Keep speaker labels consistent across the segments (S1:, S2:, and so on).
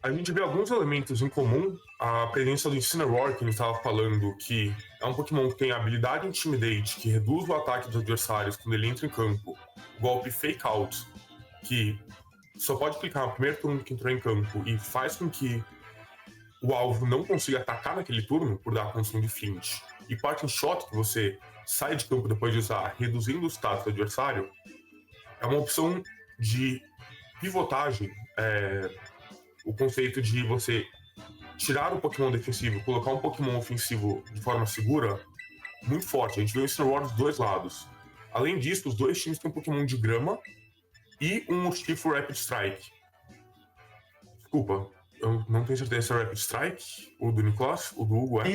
S1: A gente vê alguns elementos em comum. A presença do Incineroar, que a gente estava falando, que é um Pokémon que tem a habilidade Intimidate, que reduz o ataque dos adversários quando ele entra em campo. O golpe Fake Out, que só pode clicar no primeiro turno que entrou em campo e faz com que o alvo não consiga atacar naquele turno por dar a condição de flint. E Parting Shot, que você sai de campo depois de usar, reduzindo o status do adversário, é uma opção de pivotagem. O conceito de você tirar o Pokémon defensivo e colocar um Pokémon ofensivo de forma segura, muito forte. A gente vê o Incineroar dos dois lados. Além disso, os dois times têm um Pokémon de grama e um Urshifu Rapid Strike. Desculpa, eu não tenho certeza se é o Rapid Strike, o do Nicolas, o do Hugo é.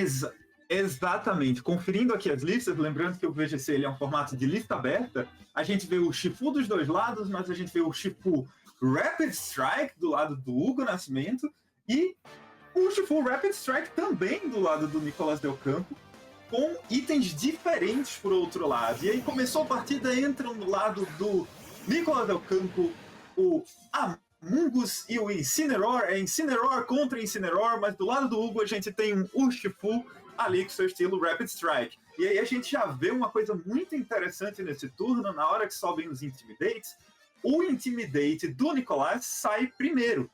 S2: Exatamente. Conferindo aqui as listas, lembrando que o VGC ele é um formato de lista aberta, a gente vê o Urshifu dos dois lados, mas a gente vê o Urshifu Rapid Strike do lado do Hugo Nascimento e o Urshifu Rapid Strike também do lado do Nicolas Del Campo, com itens diferentes por outro lado. E aí começou a partida, entram no lado do Nicolas Del Campo o Amoonguss e o Incineroar. É Incineroar contra Incineroar, mas do lado do Hugo a gente tem um Urshifu ali com seu estilo Rapid Strike. E aí a gente já vê uma coisa muito interessante nesse turno, na hora que sobem os Intimidates, o Intimidate do Nicolas sai primeiro.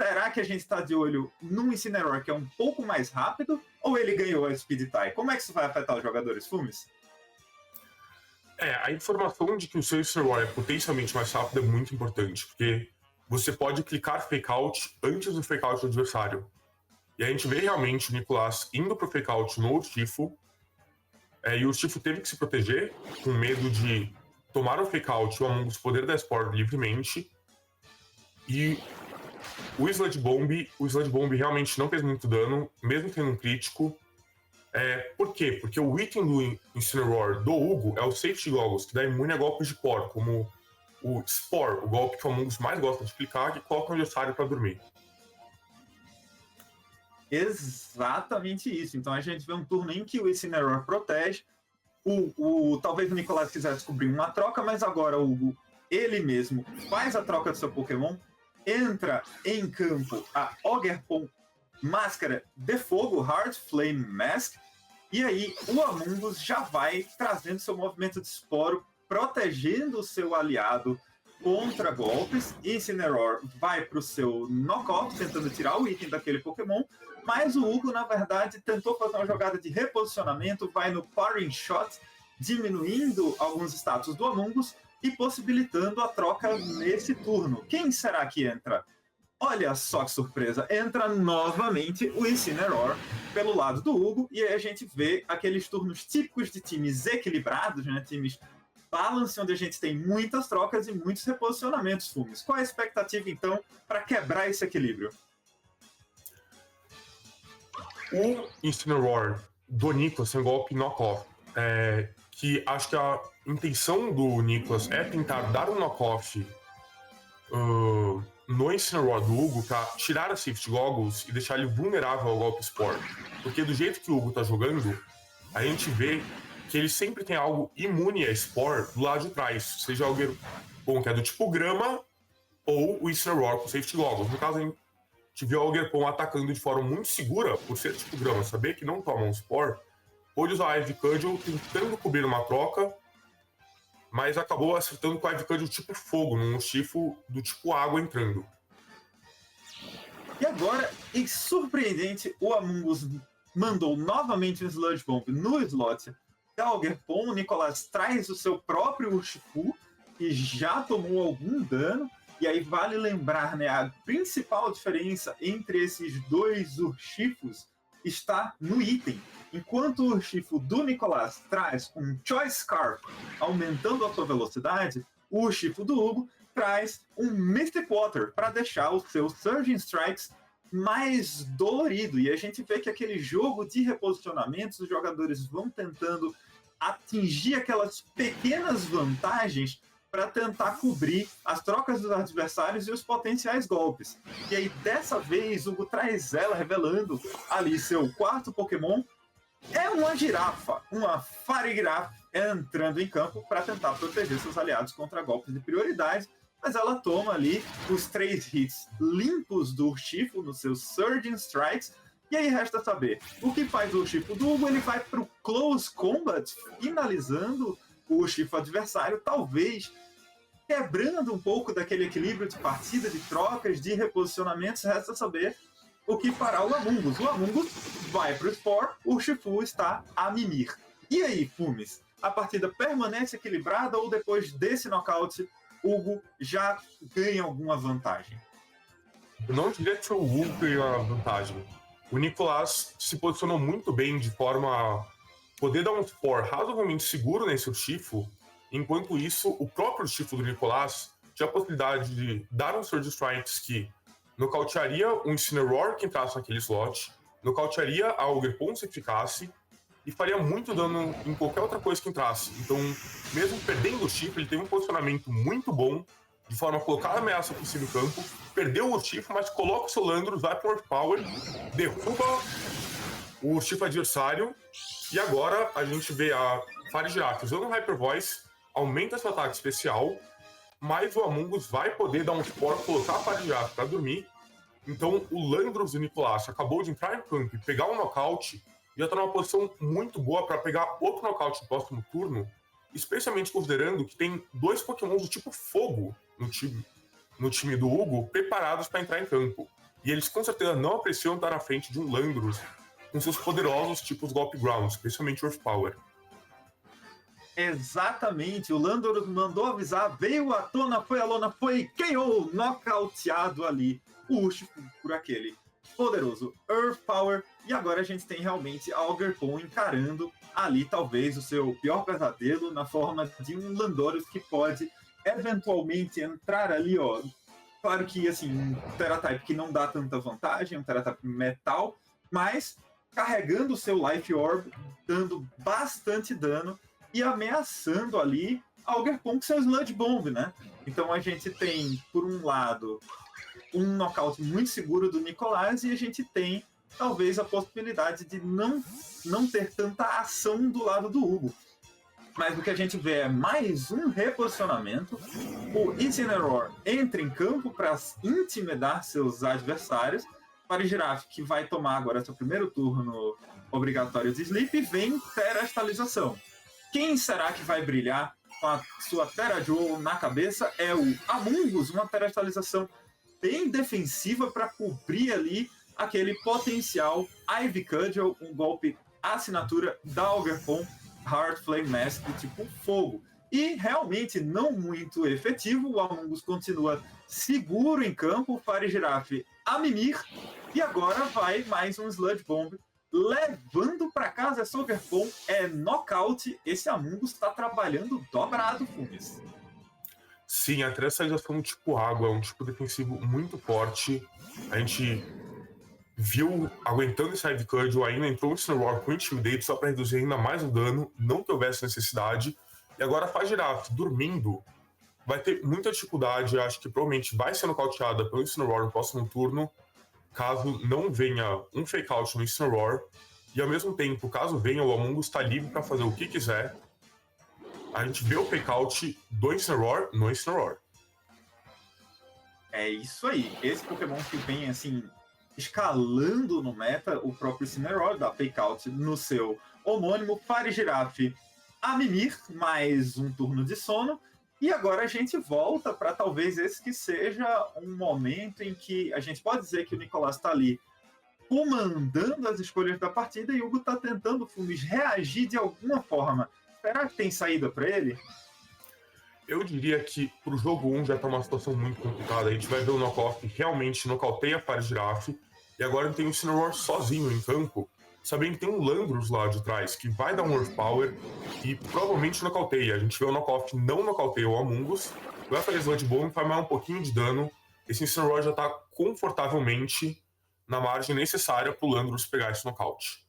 S2: Será que a gente está de olho num Incineroar que é um pouco mais rápido, ou ele ganhou a Speed Tie? Como é que isso vai afetar os jogadores, Fumes?
S1: A informação de que o seu Incineroar é potencialmente mais rápido é muito importante, porque você pode clicar Fake Out antes do Fake Out do adversário. E a gente vê realmente o Nicolas indo pro Fake Out no Urshifu, e o Urshifu teve que se proteger, com medo de tomar o Fake Out e o Amoonguss poder dar Spore livremente. E o Sludge Bomb realmente não fez muito dano, mesmo tendo um crítico. Por quê? Porque o item do Incineroar do Hugo é o Safety Goggles, que dá imune a golpes de Pore, como o Spore, o golpe que o Amoonguss mais gosta de clicar, que coloca o adversário para dormir.
S2: Exatamente isso. Então a gente vê um turno em que o Incineroar protege. Talvez o Nicolas quisesse descobrir uma troca, mas agora o Hugo, ele mesmo, faz a troca do seu Pokémon, entra em campo a Ogerpon Máscara de Fogo, Hard Flame Mask, e aí o Amoonguss já vai trazendo seu movimento de esporo, protegendo o seu aliado contra golpes. Incineroar vai para o seu knockout, tentando tirar o item daquele Pokémon, mas o Hugo, na verdade, tentou fazer uma jogada de reposicionamento, vai no Parting Shot, diminuindo alguns status do Amoonguss e possibilitando a troca nesse turno. Quem será que entra? Olha só que surpresa, entra novamente o Incineroar pelo lado do Hugo, e aí a gente vê aqueles turnos típicos de times equilibrados, né? Times balance, onde a gente tem muitas trocas e muitos reposicionamentos, Fumes. Qual é a expectativa, então, para quebrar esse equilíbrio?
S1: O Incineroar do Nicolas tem um golpe knock-off, que acho que a intenção do Nicolas é tentar dar um knock-off no Incineroar do Hugo para tirar a Safety Goggles e deixar ele vulnerável ao golpe Spore. Porque do jeito que o Hugo tá jogando, a gente vê que ele sempre tem algo imune a Spore do lado de trás, seja algo bom que é do tipo grama ou o Incineroar com Safety Goggles. No caso, a gente viu o Ogerpon atacando de forma muito segura por ser tipo grama, saber que não toma um Spore, pôde usar a Ivy Cudgel tentando cobrir uma troca, mas acabou acertando com a Ivy Cudgel tipo fogo, num Urshifu do tipo água entrando.
S2: E agora, e surpreendente, o Amoonguss mandou novamente um Sludge Bomb no slot da Ogerpon. O Nicolas traz o seu próprio Urshifu, que já tomou algum dano. E aí vale lembrar, né, a principal diferença entre esses dois Urshifus está no item. Enquanto o Urshifu do Nicolas traz um Choice Scarf, aumentando a sua velocidade, o Urshifu do Hugo traz um Mystic Water para deixar o seu Surging Strikes mais dolorido. E a gente vê que aquele jogo de reposicionamentos, os jogadores vão tentando atingir aquelas pequenas vantagens para tentar cobrir as trocas dos adversários e os potenciais golpes. E aí, dessa vez, o Hugo traz ela, revelando ali seu quarto Pokémon. É uma girafa, uma Farigiraf, entrando em campo para tentar proteger seus aliados contra golpes de prioridade. mas ela toma ali os 3 hits limpos do Urshifu nos seus Surging Strikes, e aí resta saber o que faz o Urshifu do Hugo. Ele vai para o Close Combat, finalizando o Urshifu adversário, talvez quebrando um pouco daquele equilíbrio de partida, de trocas, de reposicionamentos. Resta saber o que fará o Amungus. O Amungus vai para o Spore, o Urshifu está a mimir. E aí, Fumes? A partida permanece equilibrada ou depois desse nocaute, Hugo já ganha alguma vantagem?
S1: Eu não diria que o Hugo ganhou a vantagem. O Nicolas se posicionou muito bem de forma a poder dar um Spore razoavelmente seguro nesse Urshifu. Enquanto isso, o próprio Urshifu do Nicolas tinha a possibilidade de dar um Surge Strikes que nocautearia um Incineroar que entrasse naquele slot, nocautearia a Ogerpon se ficasse, e faria muito dano em qualquer outra coisa que entrasse. Então, mesmo perdendo o Urshifu, ele teve um posicionamento muito bom, de forma a colocar a ameaça por cima do campo, perdeu o Urshifu, mas coloca o seu Landorus, vai pro Overpower, derruba o Urshifu adversário, e agora a gente vê a Fire Giraffe usando o Hyper Voice, aumenta seu ataque especial, mas o Amungus vai poder dar um Spore, colocar a Fire Giraffe pra dormir. Então, o Landorus do Nicolas acabou de entrar em campo e pegar um nocaute, já está numa posição muito boa para pegar outro nocaute no próximo turno, especialmente considerando que tem 2 pokémons do tipo fogo no time do Hugo preparados para entrar em campo. E eles com certeza não apreciam estar na frente de um Landorus com seus poderosos tipos Golpe Ground, especialmente Earthpower.
S2: Exatamente, o Landorus mandou avisar, veio à tona, foi à lona, foi KO, nocauteado ali o Urshifu por aquele poderoso Earth Power, e agora a gente tem realmente a Ogerpon encarando ali talvez o seu pior pesadelo na forma de um Landorus que pode eventualmente entrar ali, ó. Claro que assim, um Teratype que não dá tanta vantagem, um Teratype metal, mas carregando o seu Life Orb, dando bastante dano e ameaçando ali a Ogerpon com seu Sludge Bomb, né? Então a gente tem, por um lado, um nocaute muito seguro do Nicolas, e a gente tem talvez a possibilidade de não ter tanta ação do lado do Hugo. Mas o que a gente vê é mais um reposicionamento. O Incineroar entra em campo para intimidar seus adversários. Para o Giraffe, que vai tomar agora seu primeiro turno obrigatório de Sleep, vem Terastalização. Quem será que vai brilhar com a sua Terra Jewel na cabeça? É o Amungus, uma Terastalização bem defensiva para cobrir ali aquele potencial Ivy Cudgel, um golpe assinatura da Ogerpon, Heart Flame Mask do tipo fogo. E realmente não muito efetivo, o Amungus continua seguro em campo, Fire Giraffe a mimir, e agora vai mais um Sludge Bomb, levando para casa essa Ogerpon, é nocaute. Esse Amungus está trabalhando dobrado, Fumes.
S1: Sim, a terastalização tipo água é um tipo defensivo muito forte. A gente viu aguentando esse Ivy Cudgel, ainda entrou o Incineroar com Intimidate só para reduzir ainda mais o dano, não que houvesse necessidade. E agora a Fire Giraffe dormindo vai ter muita dificuldade, acho que provavelmente vai ser nocauteada pelo Incineroar no próximo turno, caso não venha um Fake Out no Incineroar. E ao mesmo tempo, caso venha, o Amungus está livre para fazer o que quiser. A gente vê o Fake Out do Incineroar no Incineroar.
S2: É isso aí. Esse Pokémon que vem, assim, escalando no meta, o próprio Incineroar dá Fake Out no seu homônimo. Fire Giraffe a mimir, mais um turno de sono. E agora a gente volta para talvez esse que seja um momento em que a gente pode dizer que o Nicolas está ali comandando as escolhas da partida e o Hugo está tentando, Fumes, reagir de alguma forma. Será que tem saída para ele?
S1: Eu diria que pro jogo 1 já tá uma situação muito complicada. A gente vai ver o Knockoff realmente nocauteia a Fire Giraffe, e agora tem o Incineroar sozinho em campo, sabendo que tem um Landorus lá de trás, que vai dar um Earth Power e provavelmente nocauteia. A gente vê o Knockoff não nocauteia o Amungus, vai fazer Sludge Bomb, vai mais um pouquinho de dano. Esse Incineroar já tá confortavelmente na margem necessária pro Landorus pegar esse nocaute.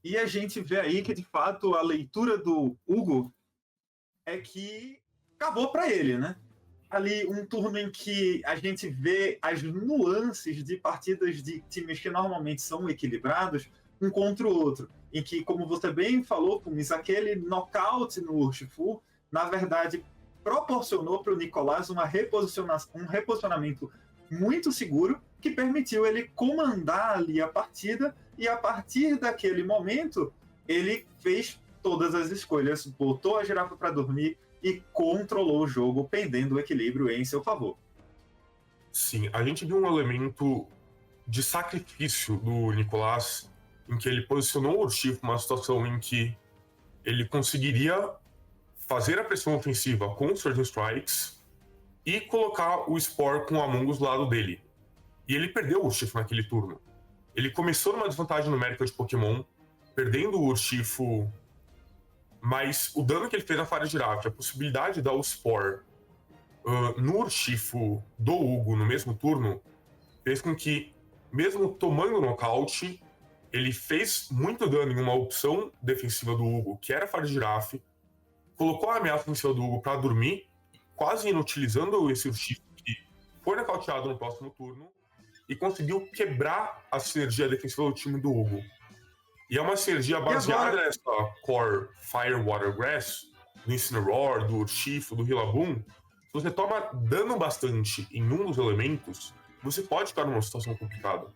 S2: E a gente vê aí que, de fato, a leitura do Hugo é que acabou para ele, né? Ali um turno em que a gente vê as nuances de partidas de times que normalmente são equilibrados um contra o outro, em que, como você bem falou, Fumes, aquele nocaute no Urshifu, na verdade, proporcionou para o Nicolas um reposicionamento muito seguro que permitiu ele comandar ali a partida, e a partir daquele momento ele fez todas as escolhas, botou a girafa para dormir e controlou o jogo, pendendo o equilíbrio em seu favor.
S1: Sim, a gente viu um elemento de sacrifício do Nicolas, em que ele posicionou o Urshifu numa situação em que ele conseguiria fazer a pressão ofensiva com os Surging Strikes e colocar o Spore com o Among Us do lado dele. E ele perdeu o Urshifu naquele turno. Ele começou numa desvantagem numérica de Pokémon, perdendo o Urshifu, mas o dano que ele fez na Fire Giraffe, a possibilidade de dar o Spore no Urshifu do Hugo no mesmo turno, fez com que, mesmo tomando o nocaute, ele fez muito dano em uma opção defensiva do Hugo, que era a Fire Giraffe, colocou a ameaça ofensiva do Hugo para dormir, quase inutilizando esse Urshifu, que foi nocauteado no próximo turno, e conseguiu quebrar a sinergia defensiva do time do Hugo. E é uma sinergia baseada nessa core Fire, Water, Grass, do Incineroar, do Urshifu, do Rillaboom. Se você toma dano bastante em um dos elementos, você pode ficar numa situação complicada.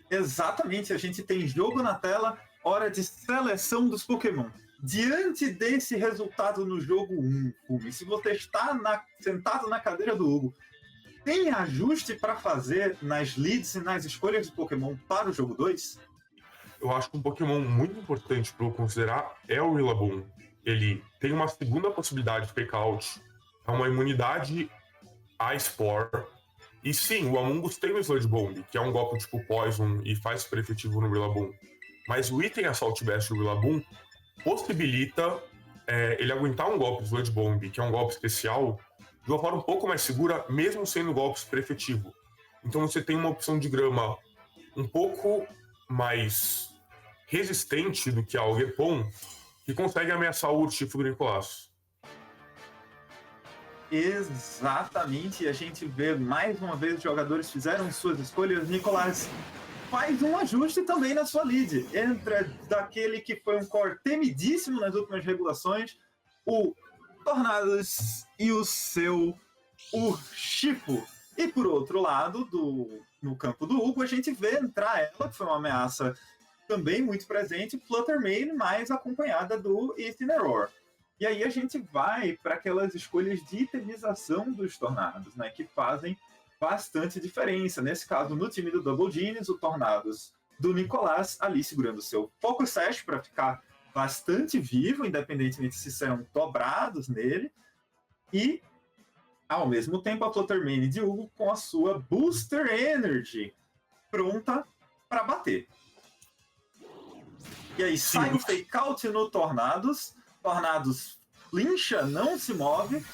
S2: Exatamente, a gente tem jogo na tela, hora de seleção dos Pokémon. Diante desse resultado no jogo 1, Fumi, se você está sentado na cadeira do Hugo, tem ajuste para fazer nas leads e nas escolhas de Pokémon para o jogo 2?
S1: Eu acho que um Pokémon muito importante para eu considerar é o Rillaboom. Ele tem uma segunda possibilidade de Fake Out, é uma imunidade a Spore. E sim, o Among Us tem o Sludge Bomb, que é um golpe tipo Poison e faz super efetivo no Rillaboom. Mas o item Assault Vest do Rillaboom possibilita ele aguentar um golpe Sludge Bomb, que é um golpe especial, de uma forma um pouco mais segura, mesmo sendo um golpe super efetivo. Então você tem uma opção de grama um pouco mais resistente do que a Algerpon, que consegue ameaçar o Urshifu do Nicolas.
S2: Exatamente, a gente vê mais uma vez os jogadores fizeram suas escolhas. Nicolas faz um ajuste também na sua lead. Entra daquele que foi um core temidíssimo nas últimas regulações, o Tornados e o seu Urshifu. E por outro lado, no campo do Hugo, a gente vê entrar ela, que foi uma ameaça também muito presente, Fluttermane, mais acompanhada do Incineroar. E aí a gente vai para aquelas escolhas de itemização dos Tornados, né, que fazem bastante diferença. Nesse caso, no time do Double Genius, o Tornados do Nicolas ali segurando o seu Focus Sash para ficar bastante vivo, independentemente se serão dobrados nele. E, ao mesmo tempo, a Fluttermane de Hugo com a sua Booster Energy pronta para bater. E aí sai o Fake Out no Tornados flincha, não se move.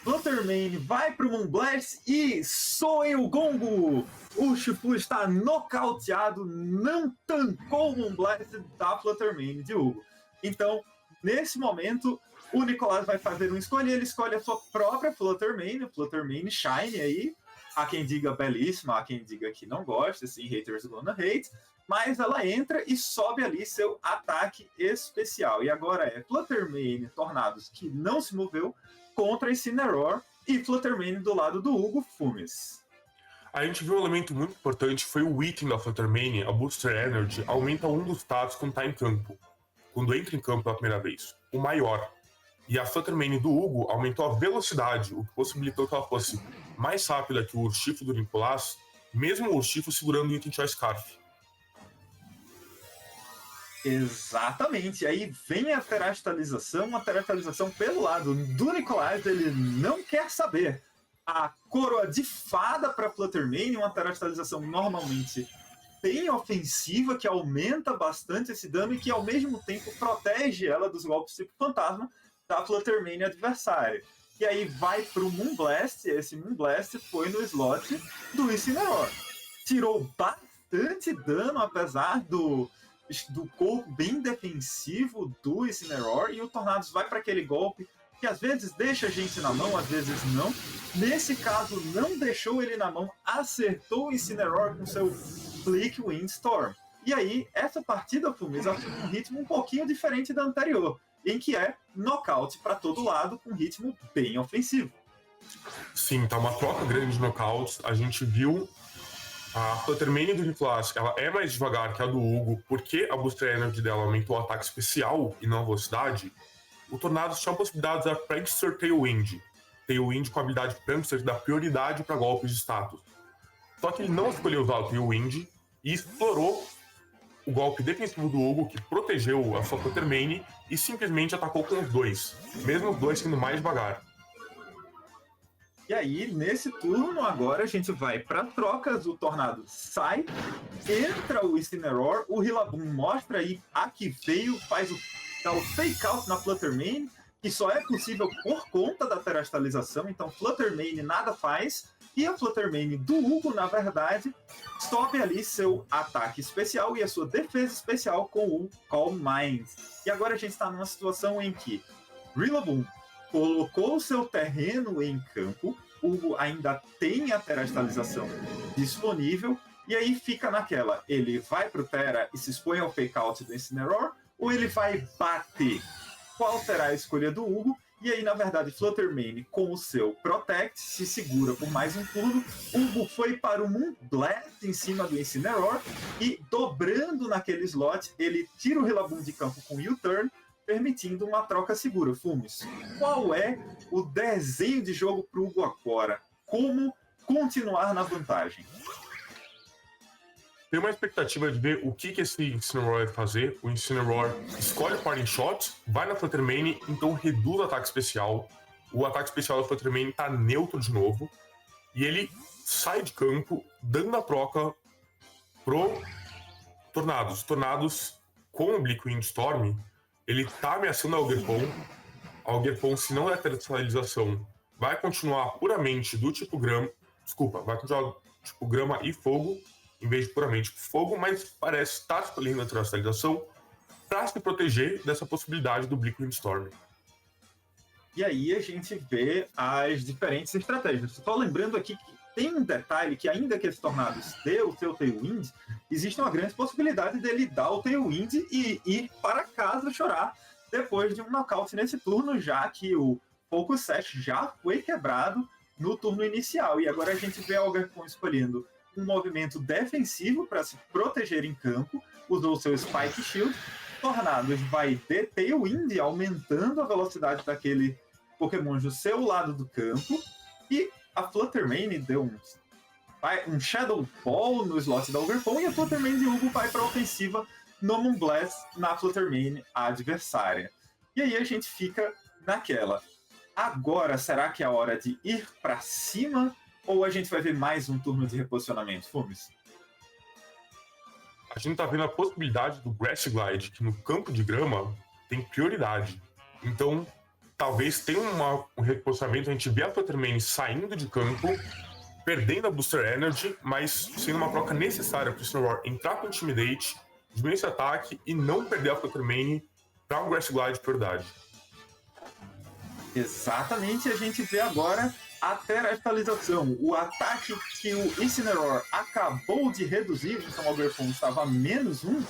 S2: Fluttermane vai pro Moonblast e soe o gongo! O Urshifu está nocauteado, não tancou o Moonblast da Fluttermane de Hugo. Então, nesse momento, o Nicolas vai fazer uma escolha, ele escolhe a sua própria Fluttermane Shine aí. Há quem diga belíssima, há quem diga que não gosta, assim, haters gonna hate. Mas ela entra e sobe ali seu ataque especial. E agora é Fluttermane Tornados, que não se moveu, contra Incineroar e Fluttermane do lado do Hugo Fumes.
S1: A gente viu um elemento muito importante, foi o item da Fluttermane, a Booster Energy, aumenta um dos status quando está em campo. Quando entra em campo pela primeira vez, o maior. E a Fluttermane do Hugo aumentou a velocidade, o que possibilitou que ela fosse mais rápida que o Urshifu do Nicolas, mesmo o Urshifu segurando o item Choice Scarf.
S2: Exatamente, aí vem a teratalização pelo lado do Nicolas, ele não quer saber. A coroa de fada para Fluttermane, uma teratalização normalmente bem ofensiva, que aumenta bastante esse dano e que ao mesmo tempo protege ela dos golpes tipo fantasma da Fluttermane adversária. E aí vai pro Moonblast, esse Moonblast foi no slot do Incineroar. Tirou bastante dano, apesar do corpo bem defensivo do Incineroar, e o Tornados vai para aquele golpe que às vezes deixa a gente na mão, às vezes não. Nesse caso, não deixou ele na mão, acertou o Incineroar com seu Flick Windstorm. E aí, essa partida, Fumes, assume um ritmo um pouquinho diferente da anterior. em que é nocaute para todo lado, com ritmo bem ofensivo.
S1: Sim, tá uma troca grande de knockouts. A gente viu a Fluttermane do Nicolas, ela é mais devagar que a do Hugo, porque a Booster Energy dela aumentou o ataque especial e não a velocidade. O Tornados tinha a possibilidade da Prankster Tailwind. Tailwind com a habilidade Prankster que dá prioridade para golpes de status. Só que ele não escolheu usar o Tailwind e explorou o golpe defensivo do Hugo, que protegeu a sua Fluttermane, e simplesmente atacou com os dois, mesmo os dois sendo mais devagar.
S2: E aí, nesse turno, agora a gente vai para trocas, o Tornado sai, entra o Incineroar, o Rillaboom mostra aí a que veio, faz o fake out na Fluttermane, que só é possível por conta da terastalização, então Fluttermane nada faz, e a Fluttermane do Hugo, na verdade, sobe ali seu ataque especial e a sua defesa especial com o Calm Mind. E agora a gente está numa situação em que Rillaboom colocou o seu terreno em campo, Hugo ainda tem a terastalização disponível, e aí fica naquela, ele vai pro Terra e se expõe ao fake out do Incineroar, ou ele vai bater? Qual será a escolha do Hugo? E aí, na verdade, Fluttermane, com o seu Protect, se segura por mais um turno. Hugo foi para o Moonblast em cima do Incineroar e, dobrando naquele slot, ele tira o Rillaboom de campo com U-Turn, permitindo uma troca segura. Fumes, qual é o desenho de jogo para o Hugo agora? Como continuar na vantagem?
S1: Tem uma expectativa de ver o que esse Incineroar vai fazer. O Incineroar escolhe o Parting Shot, vai na Fluttermane, então reduz o ataque especial. O ataque especial da Fluttermane tá neutro de novo. E ele sai de campo, dando a troca pro Tornados. Tornados, com o Oblique Storm, ele tá ameaçando a Augerpon. A Augerpon, se não é terastalização, vai continuar puramente do tipo grama. Desculpa, vai continuar tipo grama e fogo, em vez de puramente fogo, mas parece estar escolhendo a terastalização para se proteger dessa possibilidade do Oblique Storm.
S2: E aí a gente vê as diferentes estratégias. Estou lembrando aqui que tem um detalhe que, ainda que esse Tornados dê o seu Tailwind, existe uma grande possibilidade dele dar o Tailwind e ir para casa chorar depois de um nocaute nesse turno, já que o Focus Set já foi quebrado no turno inicial. E agora a gente vê a Augerpon escolhendo um movimento defensivo para se proteger em campo, usou seu Spike Shield. Tornados vai de Tailwind, aumentando a velocidade daquele Pokémon do seu lado do campo, e a Fluttermane deu um Shadow Ball no slot da Augerpon, e a Fluttermane de Hugo vai para a ofensiva no Moonblast na Fluttermane adversária. E aí a gente fica naquela. Agora, será que é a hora de ir para cima, ou a gente vai ver mais um turno de reposicionamento, Fumes?
S1: A gente tá vendo a possibilidade do Grass Glide, que no campo de grama tem prioridade. Então, talvez tenha um reposicionamento, a gente vê a Fluttermane saindo de campo, perdendo a Booster Energy, mas sendo uma troca necessária para o Incineroar entrar com Intimidate, diminuir esse ataque e não perder a Fluttermane para um Grass Glide de prioridade.
S2: Exatamente, a gente vê agora a terastalização, o ataque que o Incineroar acabou de reduzir, então o Augerpon estava a -1,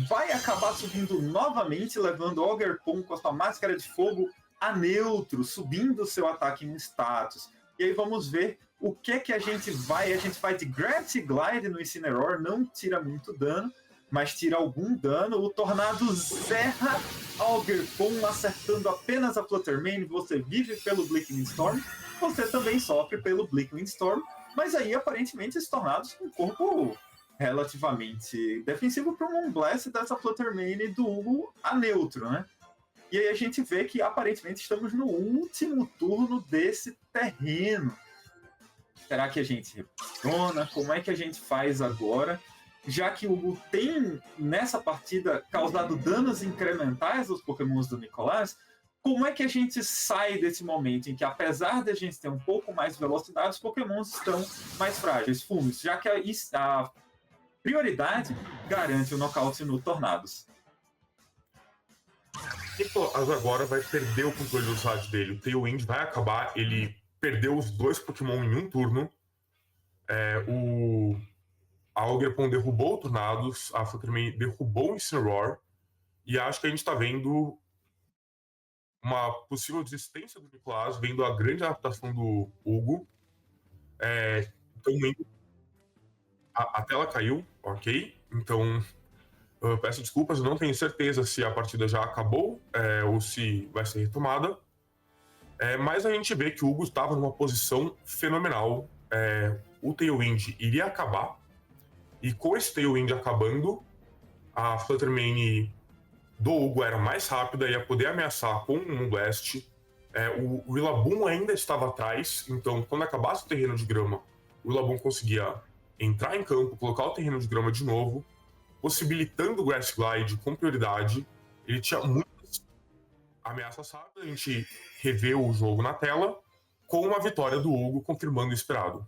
S2: vai acabar subindo novamente, levando o Augerpon com a sua máscara de fogo a neutro, subindo o seu ataque em status. E aí vamos ver o que a gente vai de Gravity Glide no Incineroar, não tira muito dano, mas tira algum dano. O Tornado zerra Augerpon, acertando apenas a Fluttermane. Você vive pelo Blickling Storm, você também sofre pelo Blickling Storm, mas aí aparentemente esse Tornados com um corpo relativamente defensivo para um Moonblast dessa Fluttermane do Hugo a neutro, né? E aí a gente vê que aparentemente estamos no último turno desse terreno. Será que a gente reposiciona? Como é que a gente faz agora? Já que o Hugo tem, nessa partida, causado danos incrementais aos Pokémons do Nicolas, como é que a gente sai desse momento em que, apesar de a gente ter um pouco mais de velocidade, os Pokémons estão mais frágeis? Fumes, já que a prioridade garante o nocaute no Tornados.
S1: Nicolas agora vai perder o controle do slide dele. O Tailwind vai acabar, ele perdeu os dois Pokémon em um turno. A Augerpon derrubou o Tornados, a Fluttermane derrubou o Incineroar, e acho que a gente tá vendo uma possível desistência do Nicolás, vendo a grande adaptação do Hugo. Então, a tela caiu, ok? Então, eu peço desculpas, eu não tenho certeza se a partida já acabou ou se vai ser retomada. Mas a gente vê que o Hugo estava numa posição fenomenal. O Tailwind iria acabar, e com esse Tailwind acabando, a Fluttermane do Hugo era mais rápida, ia poder ameaçar com um Blast. O Rillaboom ainda estava atrás, então quando acabasse o terreno de grama, o Rillaboom conseguia entrar em campo, colocar o terreno de grama de novo, possibilitando o Grass Glide com prioridade. Ele tinha muitas ameaças rápidas, a gente revê o jogo na tela, com uma vitória do Hugo confirmando o esperado.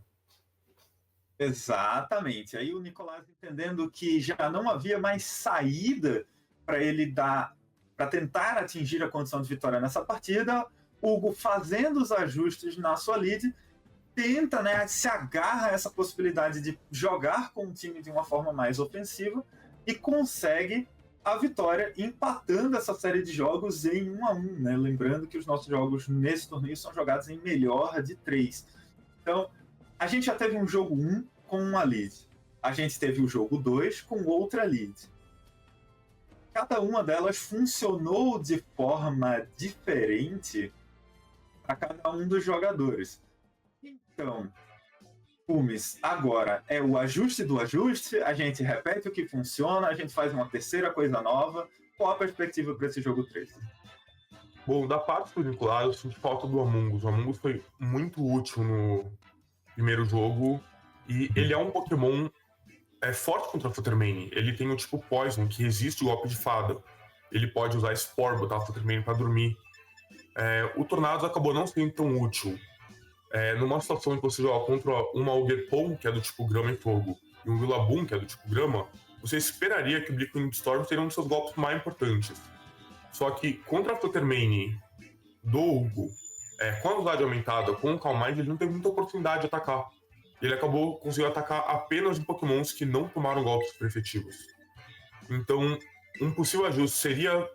S2: Exatamente. Aí o Nicolás, entendendo que já não havia mais saída para ele para tentar atingir a condição de vitória nessa partida, Hugo, fazendo os ajustes na sua lead, tenta, né, se agarra a essa possibilidade de jogar com o time de uma forma mais ofensiva e consegue a vitória, empatando essa série de jogos em 1-1, né? Lembrando que os nossos jogos nesse torneio são jogados em melhor de 3. Então, a gente já teve um jogo 1 com uma lead. A gente teve o jogo 2 com outra lead. Cada uma delas funcionou de forma diferente para cada um dos jogadores. Então, Fumes, agora é o ajuste do ajuste, a gente repete o que funciona, a gente faz uma terceira coisa nova. Qual a perspectiva para esse jogo 3?
S1: Bom, da parte do Nicolás, eu sinto falta do Among Us. O Among Us foi muito útil no primeiro jogo, e ele é um Pokémon forte contra a Fluttermane. Ele tem o tipo Poison, que resiste o golpe de fada. Ele pode usar Spore, botar a Fluttermane para dormir. O Tornado acabou não sendo tão útil. Numa situação em que você joga contra uma Ogerpon, que é do tipo Grama e Fogo, e um Rillaboom, que é do tipo Grama, você esperaria que o Blitzwing Storm seria um dos seus golpes mais importantes. Só que contra a Fluttermane do Hugo, com a velocidade aumentada, com o Calm Mind, ele não teve muita oportunidade de atacar. Ele conseguiu atacar apenas em Pokémons que não tomaram golpes super efetivos. Então, um possível ajuste seria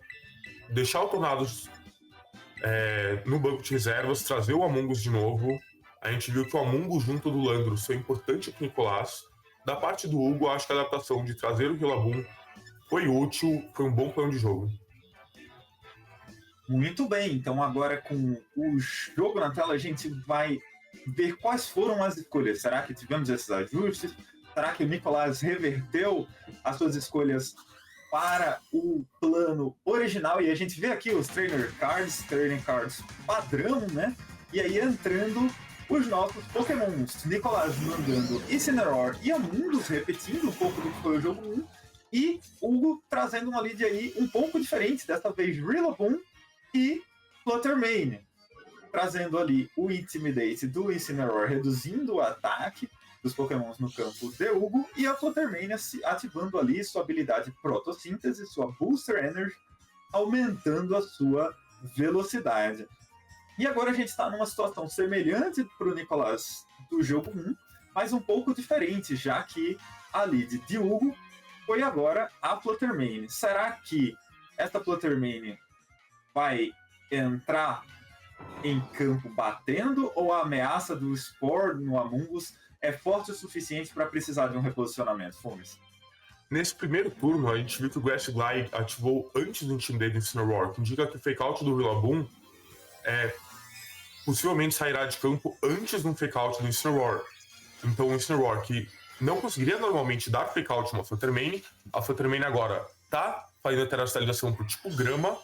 S1: deixar o Tornados no banco de reservas, trazer o Among Us de novo. A gente viu que o Among Us junto do Landros foi importante para o Nicolás. Da parte do Hugo, acho que a adaptação de trazer o Rillaboom foi útil, foi um bom plano de jogo.
S2: Muito bem, então agora com o jogo na tela a gente vai ver quais foram as escolhas. Será que tivemos esses ajustes? Será que o Nicolás reverteu as suas escolhas para o plano original? E a gente vê aqui os Trading Cards padrão, né? E aí entrando os nossos Pokémons. Nicolás mandando Incineroar e Amundos, repetindo um pouco do que foi o jogo 1. E Hugo trazendo uma lead aí um pouco diferente, dessa vez Rillaboom e Fluttermane, trazendo ali o Intimidate do Incineroar, reduzindo o ataque dos Pokémons no campo de Hugo, e a Fluttermane ativando ali sua habilidade Protossíntese, sua Booster Energy, aumentando a sua velocidade. E agora a gente está numa situação semelhante para o Nicolás do jogo 1, mas um pouco diferente, já que a lead de Hugo foi agora a Fluttermane. Será que essa Fluttermane vai entrar em campo batendo, ou a ameaça do Spore no Among Us é forte o suficiente para precisar de um reposicionamento, Fumes?
S1: Nesse primeiro turno, a gente viu que o Grass Glide ativou antes do Intimidate Incineroar, que indica que o Fake Out do Rillaboom possivelmente sairá de campo antes do Fake Out do Incineroar. Então o Incineroar, que não conseguiria normalmente dar Fake Out uma Fluttermane, a Fluttermane agora tá fazendo a terastalização pro tipo Grama,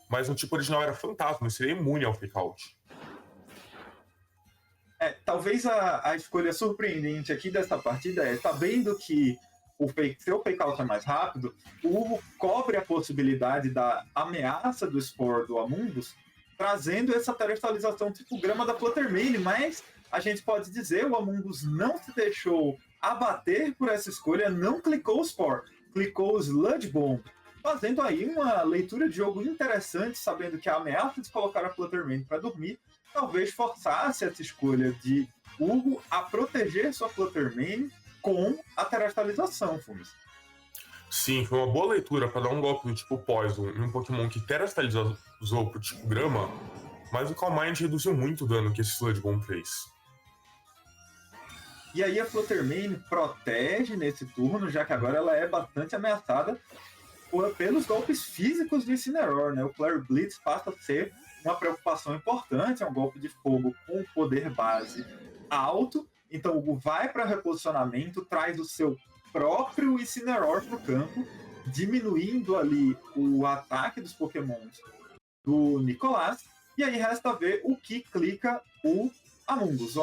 S1: mas no tipo original era Fantasma, ele seria imune ao Fake Out.
S2: Talvez a escolha surpreendente aqui dessa partida sabendo que seu Fake Out é mais rápido, o Hugo cobre a possibilidade da ameaça do Spore do Among Us, trazendo essa terastalização tipo Grama da Fluttermane, mas a gente pode dizer, o Among Us não se deixou abater por essa escolha, não clicou o Spore, clicou o Sludge Bomb, fazendo aí uma leitura de jogo interessante, sabendo que a ameaça de colocar a Fluttermane para dormir talvez forçasse essa escolha de Hugo a proteger sua Fluttermane com a terastalização, Fumes.
S1: Sim, foi uma boa leitura para dar um golpe do tipo Poison em um Pokémon que terastalizou pro tipo Grama, mas o Calm Mind reduziu muito o dano que esse Sludge Bomb fez.
S2: E aí a Fluttermane protege nesse turno, já que agora ela é bastante ameaçada pelos golpes físicos do Incineroar, né? O Flare Blitz passa a ser uma preocupação importante, é um golpe de fogo com poder base alto, então o Hugo vai para reposicionamento, traz o seu próprio Incineroar para o campo, diminuindo ali o ataque dos Pokémons do Nicolás, e aí resta ver o que clica o Amungus.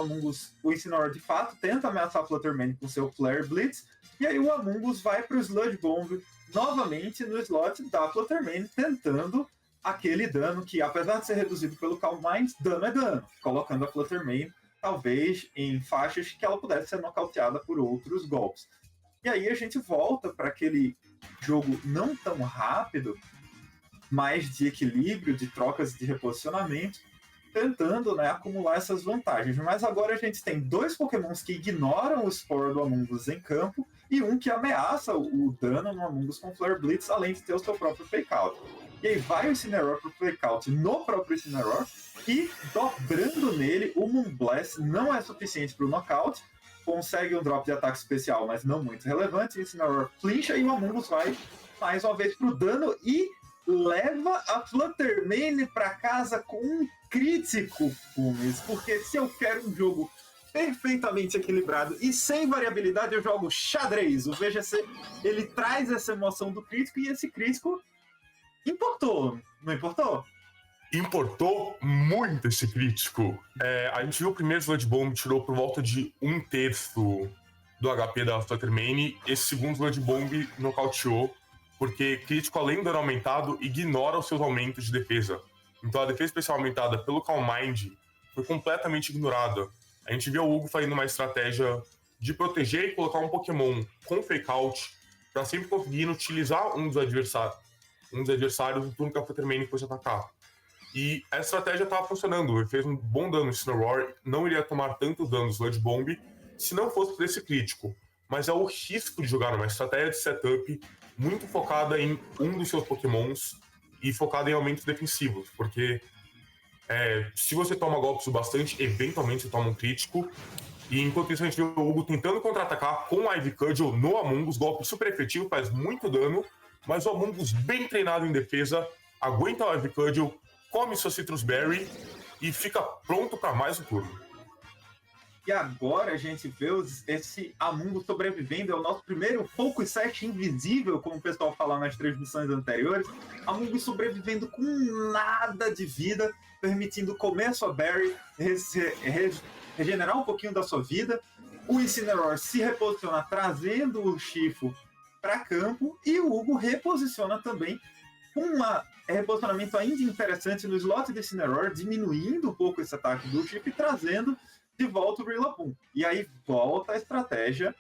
S2: O Incineroar de fato tenta ameaçar a Fluttermane com seu Flare Blitz, e aí o Amungus vai para o Sludge Bomb novamente no slot da Fluttermane, tentando aquele dano que, apesar de ser reduzido pelo Calm Mind, dano é dano, colocando a Fluttermane talvez em faixas que ela pudesse ser nocauteada por outros golpes. E aí a gente volta para aquele jogo não tão rápido, mais de equilíbrio, de trocas de reposicionamento, tentando, né, acumular essas vantagens. Mas agora a gente tem dois Pokémons que ignoram o Spore do Amungus em campo e um que ameaça o dano no Amungus com Flare Blitz, além de ter o seu próprio Fake Out. E aí vai o Incineroar pro Fake Out no próprio Incineroar e, dobrando nele, o Moonblast não é suficiente para o knockout, consegue um drop de ataque especial, mas não muito relevante, o Incineroar flincha e o Amungus vai mais uma vez pro dano e leva a Fluttermane para casa com um crítico, Fumes, porque se eu quero um jogo perfeitamente equilibrado e sem variabilidade, eu jogo xadrez. O VGC, ele traz essa emoção do crítico e esse crítico importou, não importou?
S1: Importou muito esse crítico. A gente viu o primeiro Sludge Bomb tirou por volta de 1/3 do HP da Fluttermane. Esse segundo Sludge Bomb nocauteou, porque crítico, além do dano aumentado, ignora os seus aumentos de defesa. Então a defesa especial aumentada pelo Calm Mind foi completamente ignorada. A gente viu o Hugo fazendo uma estratégia de proteger e colocar um Pokémon com Fake Out para sempre conseguir utilizar um dos adversários no turno que a Fluttermane fosse atacar. E essa estratégia estava funcionando, ele fez um bom dano no Incineroar, não iria tomar tanto dano no Sludge Bomb se não fosse por esse crítico. Mas é o risco de jogar uma estratégia de setup muito focada em um dos seus Pokémons e focada em aumentos defensivos, porque se você toma golpes o bastante, eventualmente você toma um crítico. E enquanto isso a gente vê o Hugo tentando contra-atacar com o Ivy Cudgel no Amungus, golpe super efetivo, faz muito dano, mas o Amungus, bem treinado em defesa, aguenta o Ivy Cudgel, come sua Citrus Berry e fica pronto para mais um turno.
S2: E agora a gente vê esse Amungus sobrevivendo, é o nosso primeiro Focus Set invisível, como o pessoal fala nas transmissões anteriores. Amungus sobrevivendo com nada de vida, permitindo comer sua Berry, regenerar um pouquinho da sua vida. O Incineroar se reposiciona trazendo o Chifo para campo e o Hugo reposiciona também com um reposicionamento ainda interessante no slot do Incineroar, diminuindo um pouco esse ataque do Chifo e trazendo de volta o Rillaboom. E aí volta a estratégia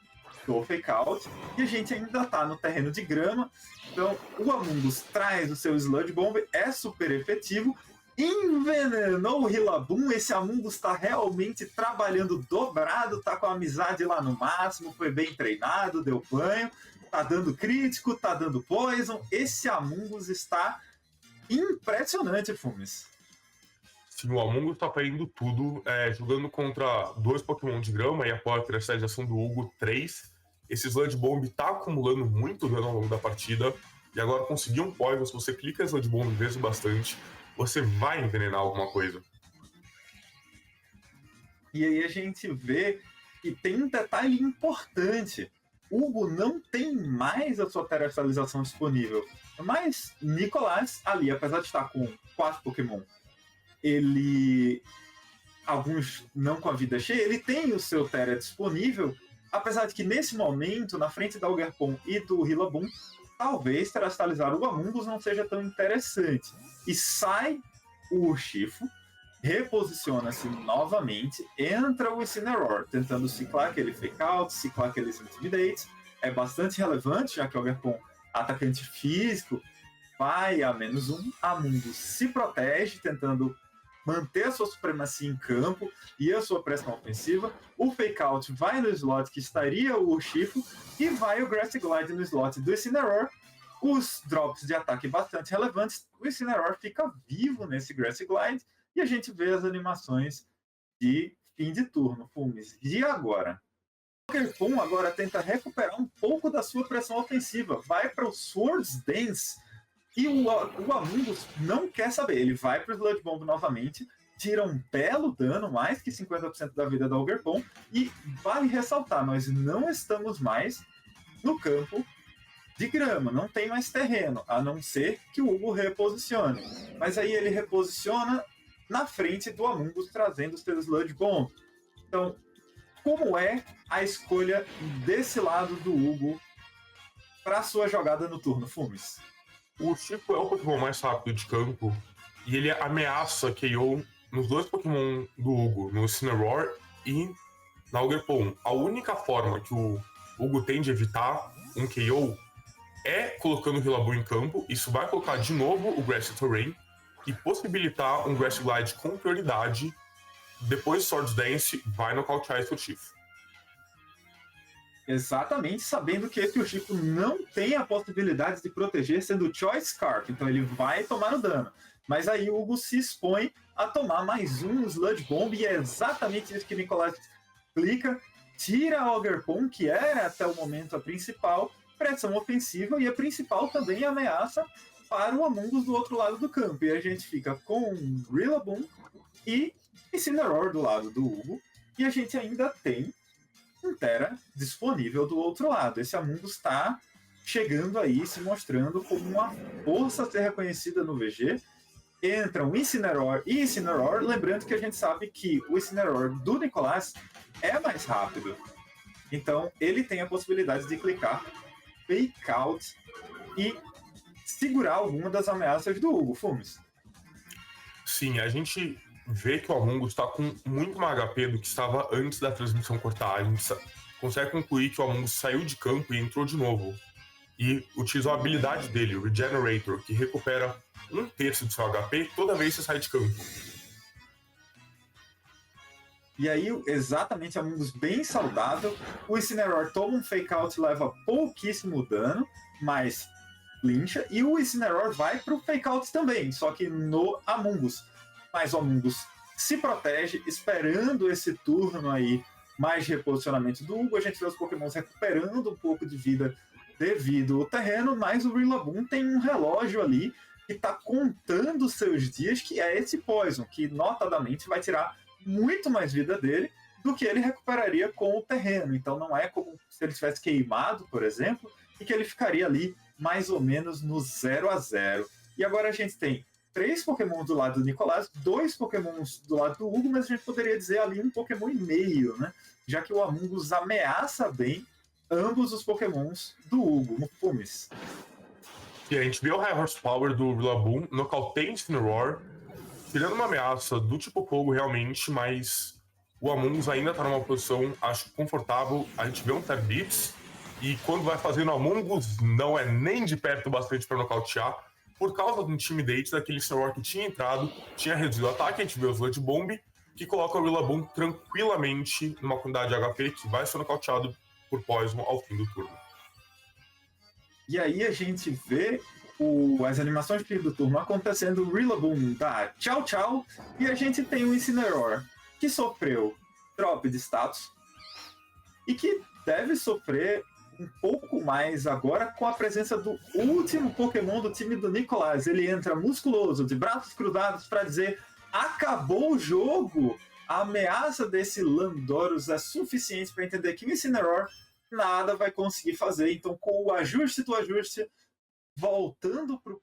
S2: do Fake Out, e a gente ainda tá no terreno de grama, então o Amungus traz o seu Sludge Bomb, é super efetivo, envenenou o Rillaboom, esse Amungus está realmente trabalhando dobrado, tá com a amizade lá no máximo, foi bem treinado, deu banho, tá dando crítico, tá dando poison, esse Amungus está impressionante, Fumes.
S1: Sim, o Amungus tá fazendo tudo, jogando contra 2 Pokémon de grama e após a terceirização do Hugo, 3. Esse Sludge Bomb tá acumulando muito dano ao longo da partida, e agora conseguir um poison, se você clica em Sludge Bomb vezes bastante, você vai envenenar alguma coisa.
S2: E aí a gente vê que tem um detalhe importante. O Hugo não tem mais a sua terrestrialização disponível, mas Nicolás, ali, apesar de estar com 4 Pokémon, alguns não com a vida cheia, ele tem o seu Terra disponível, apesar de que nesse momento, na frente da Ogerpon e do Rillaboom, talvez terastalizar o Amungus não seja tão interessante. E sai o Urshifu, reposiciona-se novamente, entra o Incineroar, tentando ciclar aquele Fake Out, ciclar aqueles Intimidates. É bastante relevante, já que o Ogerpon, atacante físico, vai a -1, Amungus se protege, tentando manter a sua supremacia em campo e a sua pressão ofensiva. O Fake Out vai no slot que estaria o Urshifu e vai o Grass Glide no slot do Incineroar. Os drops de ataque bastante relevantes, o Incineroar fica vivo nesse Grass Glide e a gente vê as animações de fim de turno, Fumes. E agora? O Ogerpon agora tenta recuperar um pouco da sua pressão ofensiva, vai para o Swords Dance e o Amungus não quer saber, ele vai para o Sludge Bomb novamente, tira um belo dano, mais que 50% da vida da Ogerpon, e vale ressaltar, nós não estamos mais no campo de grama, não tem mais terreno, a não ser que o Hugo reposicione. Mas aí ele reposiciona na frente do Amungus, trazendo o seu Sludge Bomb. Então, como é a escolha desse lado do Hugo para sua jogada no turno, Fumes?
S1: O Chico é o Pokémon mais rápido de campo e ele ameaça KO nos dois Pokémon do Hugo, no Incineroar e na Ogerpon. A única forma que o Hugo tem de evitar um KO é colocando o Rillaboom em campo. Isso vai colocar de novo o Grassy Terrain e possibilitar um Grass Glide com prioridade. Depois do Swords Dance, vai nocautear esse Urshifu.
S2: Exatamente, sabendo que esse Urshifu não tem a possibilidade de proteger sendo Choice Scarf, então ele vai tomar o dano. Mas aí o Hugo se expõe a tomar mais um Sludge Bomb, e é exatamente isso que o Nicolas clica, tira a Ogerpon, que era até o momento a principal pressão ofensiva e a principal também ameaça para o Amungus do outro lado do campo. E a gente fica com Rillaboom e Incineroar do lado do Hugo, e a gente ainda tem um Tera disponível do outro lado. Esse Amungus está chegando aí, se mostrando como uma força a ser reconhecida no VG. Entram Incineroar e Incineroar, lembrando que a gente sabe que o Incineroar do Nicolas é mais rápido. Então, ele tem a possibilidade de clicar Fake Out e segurar alguma das ameaças do Hugo, Fumes.
S1: Sim, a gente vê que o Amungus está com muito mais HP do que estava antes da transmissão cortar. A gente consegue concluir que o Amungus saiu de campo e entrou de novo. E utilizou a habilidade dele, o Regenerator, que recupera 1/3 do seu HP toda vez que você sai de campo.
S2: E aí, exatamente, Amungus bem saudável. O Incineroar toma um Fake Out, leva pouquíssimo dano, mas lincha. E o Incineroar vai pro Fake Out também, só que no Amungus. Mas o Amungus se protege, esperando esse turno aí, mais de reposicionamento do Hugo. A gente vê os Pokémons recuperando um pouco de vida devido ao terreno, mas o Rillaboom tem um relógio ali que está contando seus dias, que é esse Poison, que notadamente vai tirar muito mais vida dele do que ele recuperaria com o terreno. Então não é como se ele tivesse queimado, por exemplo, e que ele ficaria ali mais ou menos no 0-0. E agora a gente tem 3 Pokémon do lado do Nicolas, 2 Pokémons do lado do Hugo, mas a gente poderia dizer ali um Pokémon e meio, né? Já que o Amungus ameaça bem ambos os Pokémons do Hugo, no Fumes.
S1: E a gente vê o High Horsepower do Rillaboom, nocauteia Incineroar, tirando uma ameaça do tipo fogo realmente, mas o Amungus ainda tá numa posição, acho, confortável. A gente vê um Tap Beats, e quando vai fazendo o Amungus, não é nem de perto bastante para nocautear, por causa do Intimidate daquele Incineroar que tinha entrado, tinha reduzido o ataque. A gente vê o Sludge Bomb, que coloca o Rillaboom tranquilamente numa quantidade de HP que vai ser nocauteado por Poison ao fim do turno.
S2: E aí a gente vê as animações de fim do turno acontecendo, o Rillaboom dá tchau tchau, e a gente tem o Incineroar, que sofreu drop de status, e que deve sofrer um pouco mais agora com a presença do último Pokémon do time do Nicolas. Ele entra musculoso, de braços cruzados, para dizer: acabou o jogo! A ameaça desse Landorus é suficiente para entender que o Incineroar nada vai conseguir fazer. Então, com o ajuste do ajuste, voltando para o